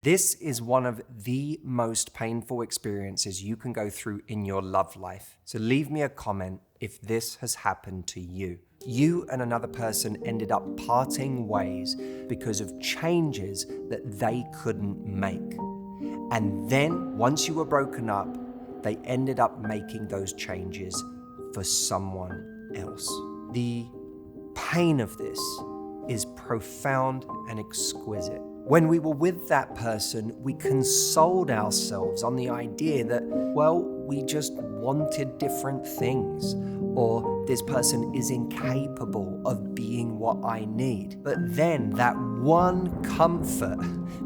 This is one of the most painful experiences you can go through in your love life. So leave me a comment if this has happened to you. You and another person ended up parting ways because of changes that they couldn't make. And then, once you were broken up, they ended up making those changes for someone else. The pain of this is profound and exquisite. When we were with that person, we consoled ourselves on the idea that, well, we just wanted different things, or this person is incapable of being what I need. But then that one comfort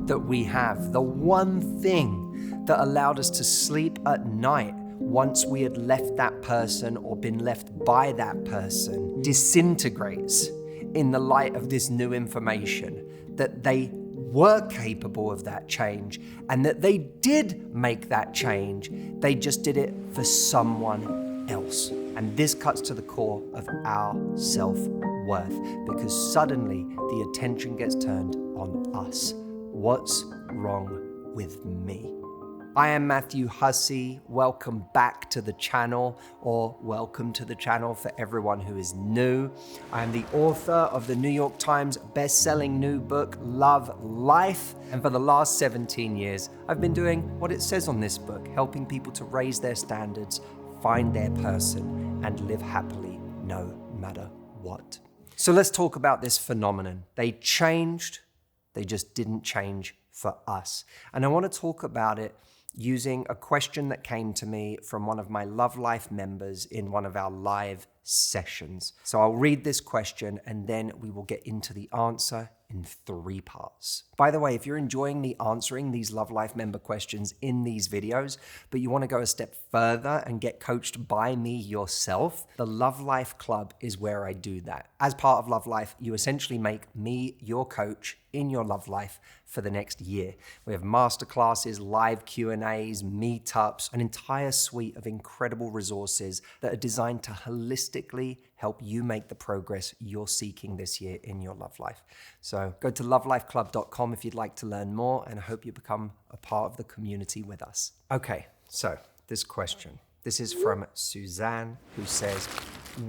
that we have, the one thing that allowed us to sleep at night once we had left that person or been left by that person, disintegrates in the light of this new information that they were capable of that change and that they did make that change. They just did it for someone else. And this cuts to the core of our self-worth because suddenly the attention gets turned on us. What's wrong with me? I am Matthew Hussey. Welcome back to the channel, or welcome to the channel for everyone who is new. I am the author of the New York Times best-selling new book, Love Life. And for the last 17 years, I've been doing what it says on this book, helping people to raise their standards, find their person, and live happily no matter what. So let's talk about this phenomenon. They changed, they just didn't change for us. And I want to talk about it using a question that came to me from one of my Love Life members in one of our live sessions. So I'll read this question and then we will get into the answer in 3 parts. By the way, if you're enjoying me answering these Love Life member questions in these videos, but you want to go a step further and get coached by me yourself, the Love Life Club is where I do that. As part of Love Life, you essentially make me your coach in your love life for the next year. We have masterclasses, live Q&As, meetups, an entire suite of incredible resources that are designed to holistically help you make the progress you're seeking this year in your love life. So go to lovelifeclub.com if you'd like to learn more, and I hope you become a part of the community with us. Okay, so this question. This is from Suzanne, who says,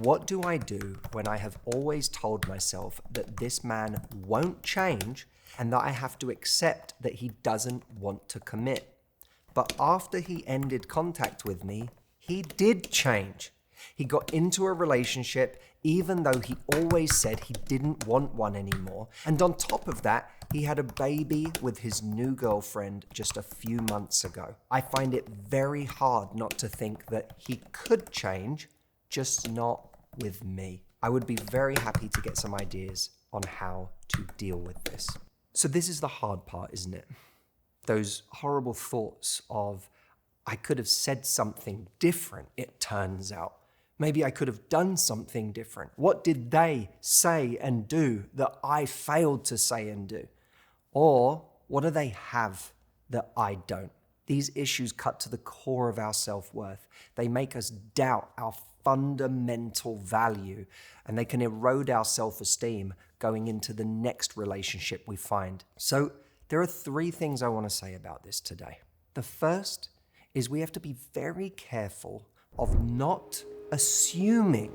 what do I do when I have always told myself that this man won't change and that I have to accept that he doesn't want to commit? But after he ended contact with me, he did change. He got into a relationship even though he always said he didn't want one anymore. And on top of that, he had a baby with his new girlfriend just a few months ago. I find it very hard not to think that he could change, just not with me. I would be very happy to get some ideas on how to deal with this. So this is the hard part, isn't it? Those horrible thoughts of, I could have said something different, it turns out. Maybe I could have done something different. What did they say and do that I failed to say and do? Or what do they have that I don't? These issues cut to the core of our self-worth. They make us doubt our fundamental value, and they can erode our self-esteem going into the next relationship we find. So there are 3 things I want to say about this today. The first is we have to be very careful of not assuming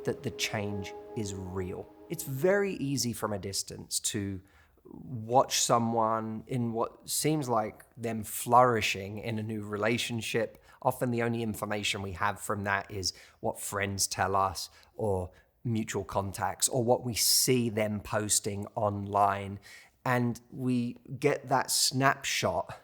that the change is real. It's very easy from a distance to watch someone in what seems like them flourishing in a new relationship. Often the only information we have from that is what friends tell us or mutual contacts or what we see them posting online. And we get that snapshot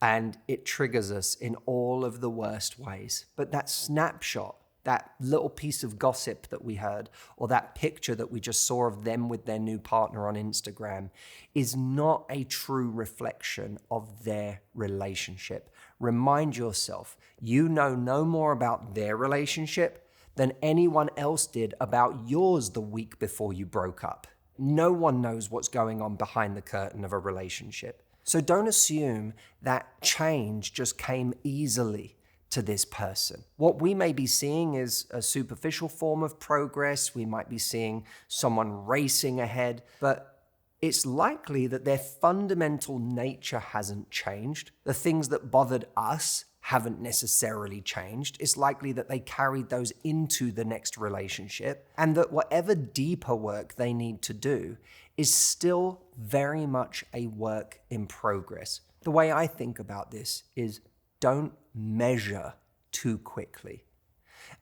and it triggers us in all of the worst ways. But that snapshot, that little piece of gossip that we heard, or that picture that we just saw of them with their new partner on Instagram, is not a true reflection of their relationship. Remind yourself, you know no more about their relationship than anyone else did about yours the week before you broke up. No one knows what's going on behind the curtain of a relationship. So don't assume that change just came easily to this person. What we may be seeing is a superficial form of progress. We might be seeing someone racing ahead, but it's likely that their fundamental nature hasn't changed. The things that bothered us haven't necessarily changed. It's likely that they carried those into the next relationship, and that whatever deeper work they need to do is still very much a work in progress. The way I think about this is don't measure too quickly.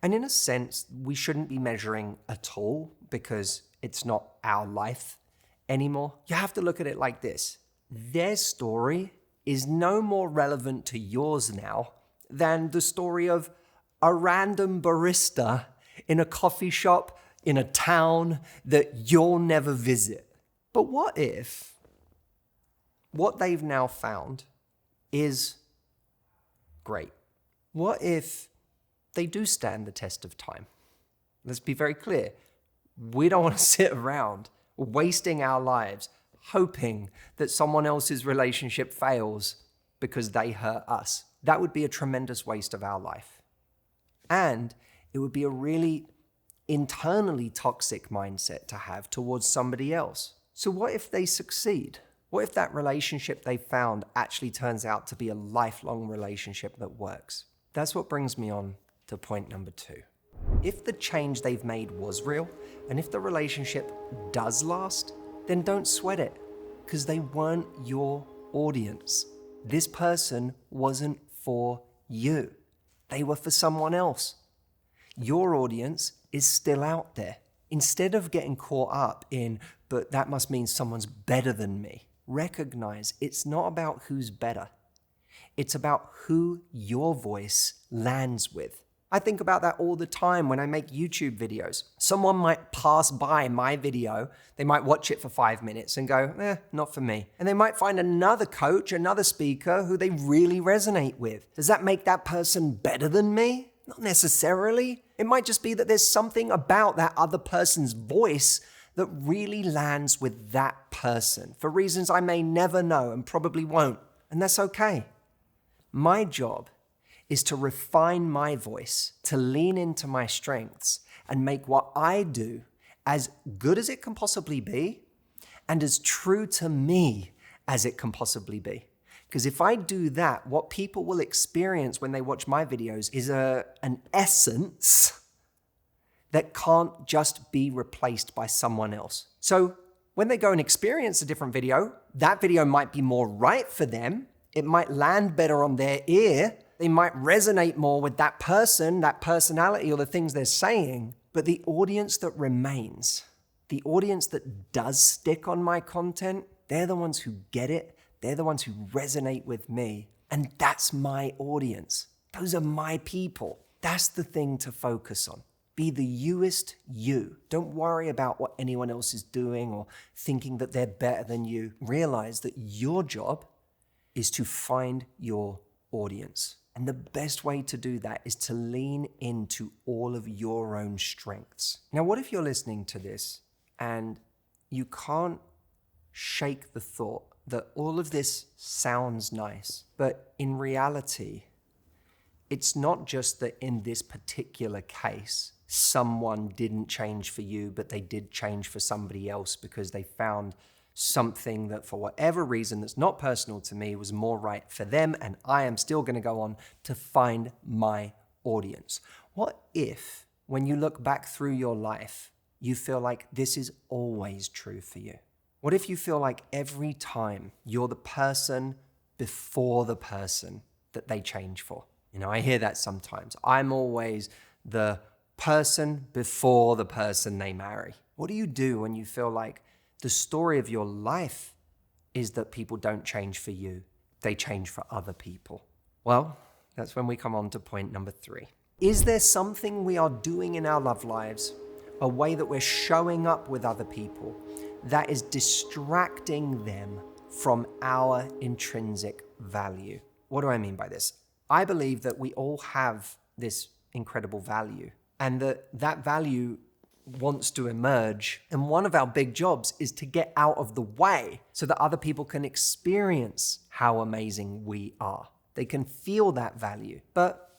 And in a sense, we shouldn't be measuring at all because it's not our life anymore. You have to look at it like this. Their story is no more relevant to yours now than the story of a random barista in a coffee shop in a town that you'll never visit. But what if what they've now found is great? What if they do stand the test of time? Let's be very clear. We don't want to sit around wasting our lives hoping that someone else's relationship fails because they hurt us. That would be a tremendous waste of our life. And it would be a really internally toxic mindset to have towards somebody else. So what if they succeed? What if that relationship they found actually turns out to be a lifelong relationship that works? That's what brings me on to point number 2. If the change they've made was real, and if the relationship does last, then don't sweat it, because they weren't your audience. This person wasn't for you. They were for someone else. Your audience is still out there. Instead of getting caught up in, but that must mean someone's better than me, recognize it's not about who's better. It's about who your voice lands with. I think about that all the time when I make YouTube videos. Someone might pass by my video, they might watch it for 5 minutes and go, not for me. And they might find another coach, another speaker who they really resonate with. Does that make that person better than me? Not necessarily. It might just be that there's something about that other person's voice that really lands with that person for reasons I may never know and probably won't. And that's okay. My job is to refine my voice, to lean into my strengths and make what I do as good as it can possibly be and as true to me as it can possibly be. Because if I do that, what people will experience when they watch my videos is an essence that can't just be replaced by someone else. So when they go and experience a different video, that video might be more right for them. It might land better on their ear. They might resonate more with that person, that personality, or the things they're saying. But the audience that remains, the audience that does stick on my content, they're the ones who get it. They're the ones who resonate with me. And that's my audience. Those are my people. That's the thing to focus on. Be the youest you. Don't worry about what anyone else is doing or thinking that they're better than you. Realize that your job is to find your audience. And the best way to do that is to lean into all of your own strengths. Now, what if you're listening to this and you can't shake the thought that all of this sounds nice, but in reality, it's not just that in this particular case, someone didn't change for you, but they did change for somebody else because they found something that for whatever reason that's not personal to me was more right for them, and I am still going to go on to find my audience. What if, when you look back through your life, you feel like this is always true for you? What if you feel like every time you're the person before the person that they change for? You know, I hear that sometimes. I'm always the person before the person they marry. What do you do when you feel like the story of your life is that people don't change for you, they change for other people? Well, that's when we come on to point number 3. Is there something we are doing in our love lives, a way that we're showing up with other people, that is distracting them from our intrinsic value? What do I mean by this? I believe that we all have this incredible value, and that value wants to emerge. And one of our big jobs is to get out of the way so that other people can experience how amazing we are. They can feel that value. But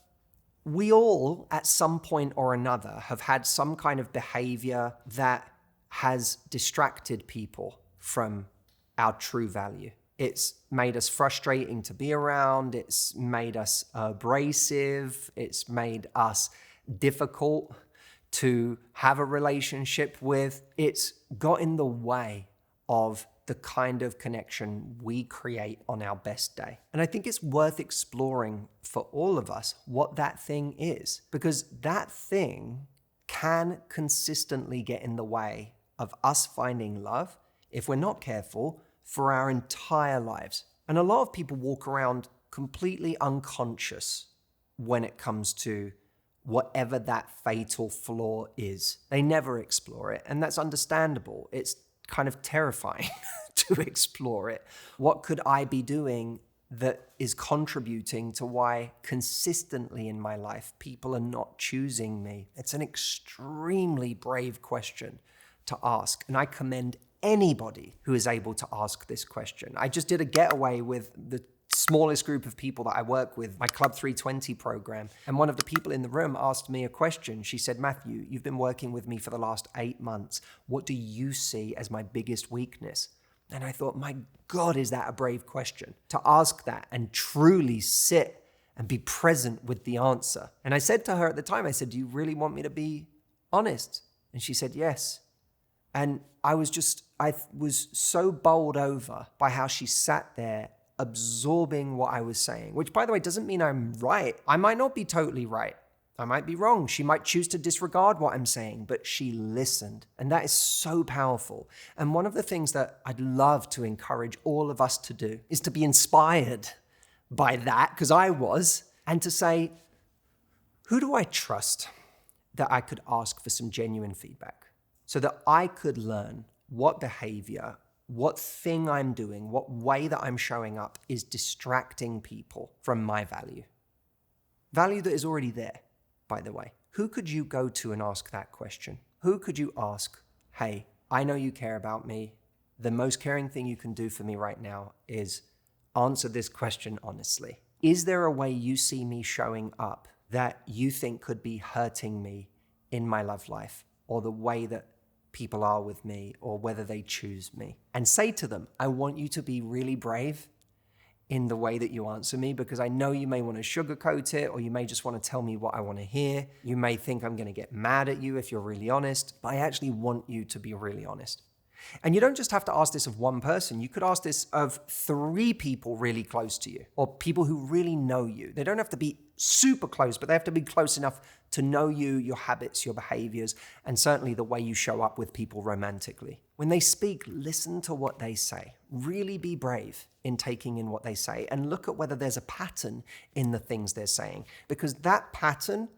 we all, at some point or another, have had some kind of behavior that has distracted people from our true value. It's made us frustrating to be around. It's made us abrasive. It's made us difficult to have a relationship with. It's got in the way of the kind of connection we create on our best day. And I think it's worth exploring for all of us what that thing is, because that thing can consistently get in the way of us finding love, if we're not careful, for our entire lives. And a lot of people walk around completely unconscious when it comes to whatever that fatal flaw is. They never explore it, and that's understandable. It's kind of terrifying to explore it. What could I be doing that is contributing to why consistently in my life people are not choosing me? It's an extremely brave question to ask, and I commend anybody who is able to ask this question. I just did a getaway with the smallest group of people that I work with, my Club 320 program, and one of the people in the room asked me a question. She said, "Matthew, you've been working with me for the last 8 months. What do you see as my biggest weakness?" And I thought, my God, is that a brave question to ask that and truly sit and be present with the answer. And I said to her at the time, I said, "Do you really want me to be honest?" And she said, "Yes." And I was so bowled over by how she sat there absorbing what I was saying, which, by the way, doesn't mean I'm right. I might not be totally right. I might be wrong. She might choose to disregard what I'm saying, but she listened. And that is so powerful. And one of the things that I'd love to encourage all of us to do is to be inspired by that, because I was, and to say, who do I trust that I could ask for some genuine feedback so that I could learn what behavior, what thing I'm doing, what way that I'm showing up is distracting people from my value. Value that is already there, by the way. Who could you go to and ask that question? Who could you ask, "Hey, I know you care about me. The most caring thing you can do for me right now is answer this question honestly. Is there a way you see me showing up that you think could be hurting me in my love life, or the way that people are with me, or whether they choose me?" And say to them, I want you to be really brave in the way that you answer me, because I know you may want to sugarcoat it, or you may just want to tell me what I want to hear. You may think I'm going to get mad at you if you're really honest, but I actually want you to be really honest. And you don't just have to ask this of one person. You could ask this of 3 people really close to you, or people who really know you. They don't have to be super close, but they have to be close enough to know you, your habits, your behaviors, and certainly the way you show up with people romantically. When they speak, listen to what they say. Really be brave in taking in what they say, and look at whether there's a pattern in the things they're saying, because that pattern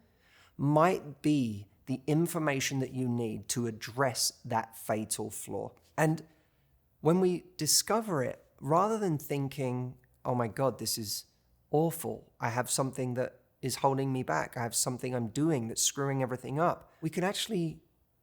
might be the information that you need to address that fatal flaw. And when we discover it, rather than thinking, oh my God, this is awful, I have something that is holding me back, I have something I'm doing that's screwing everything up, we can actually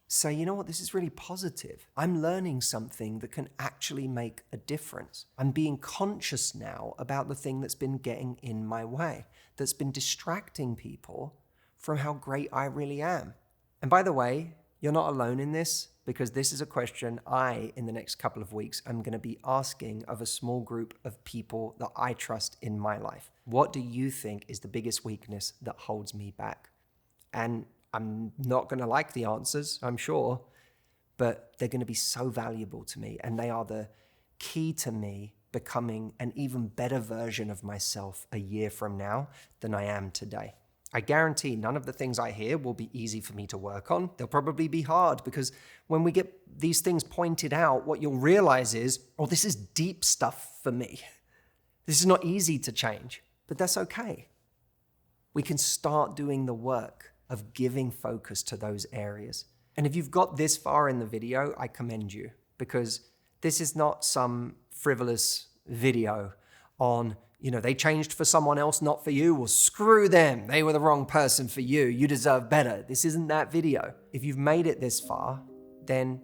say, you know what, this is really positive. I'm learning something that can actually make a difference. I'm being conscious now about the thing that's been getting in my way, that's been distracting people from how great I really am. And by the way, you're not alone in this, because this is a question I, in the next couple of weeks, am going to be asking of a small group of people that I trust in my life. What do you think is the biggest weakness that holds me back? And I'm not going to like the answers, I'm sure, but they're going to be so valuable to me, and they are the key to me becoming an even better version of myself a year from now than I am today. I guarantee none of the things I hear will be easy for me to work on. They'll probably be hard, because when we get these things pointed out, what you'll realize is, oh, this is deep stuff for me. This is not easy to change, but that's okay. We can start doing the work of giving focus to those areas. And if you've got this far in the video, I commend you, because this is not some frivolous video on, they changed for someone else, not for you. Well, screw them. They were the wrong person for you. You deserve better. This isn't that video. If you've made it this far, then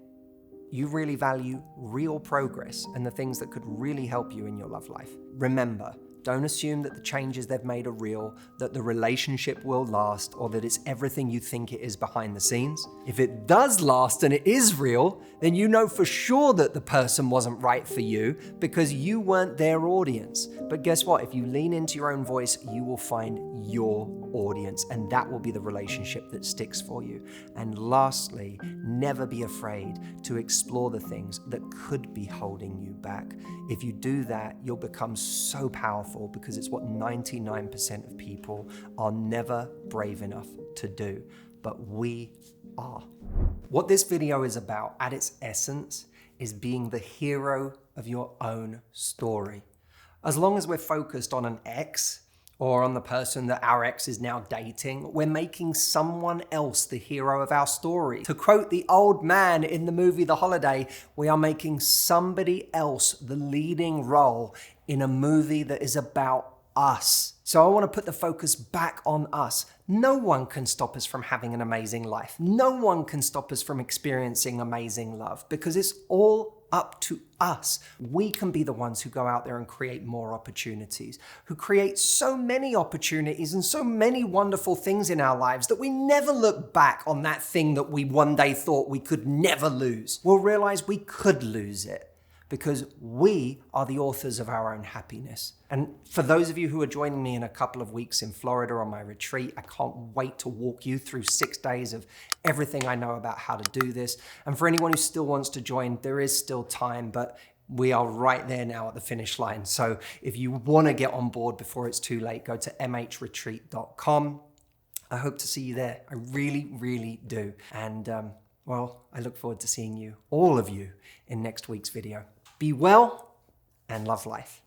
you really value real progress and the things that could really help you in your love life. Remember, Don't assume that the changes they've made are real, that the relationship will last, or that it's everything you think it is behind the scenes. If it does last and it is real, then you know for sure that the person wasn't right for you because you weren't their audience. But guess what? If you lean into your own voice, you will find your audience, and that will be the relationship that sticks for you. And lastly, never be afraid to explore the things that could be holding you back. If you do that, you'll become so powerful because it's what 99% of people are never brave enough to do, but we are. What this video is about at its essence is being the hero of your own story. As long as we're focused on an ex or on the person that our ex is now dating, we're making someone else the hero of our story. To quote the old man in the movie The Holiday, we are making somebody else the leading role in a movie that is about us. So I want to put the focus back on us. No one can stop us from having an amazing life. No one can stop us from experiencing amazing love because it's all up to us. We can be the ones who go out there and create more opportunities, who create so many opportunities and so many wonderful things in our lives that we never look back on that thing that we one day thought we could never lose. We'll realize we could lose it because we are the authors of our own happiness. And for those of you who are joining me in a couple of weeks in Florida on my retreat, I can't wait to walk you through 6 days of everything I know about how to do this. And for anyone who still wants to join, there is still time, but we are right there now at the finish line. So if you want to get on board before it's too late, go to mhretreat.com. I hope to see you there. I really, really do. And well, I look forward to seeing you, all of you, in next week's video. Be well and love life.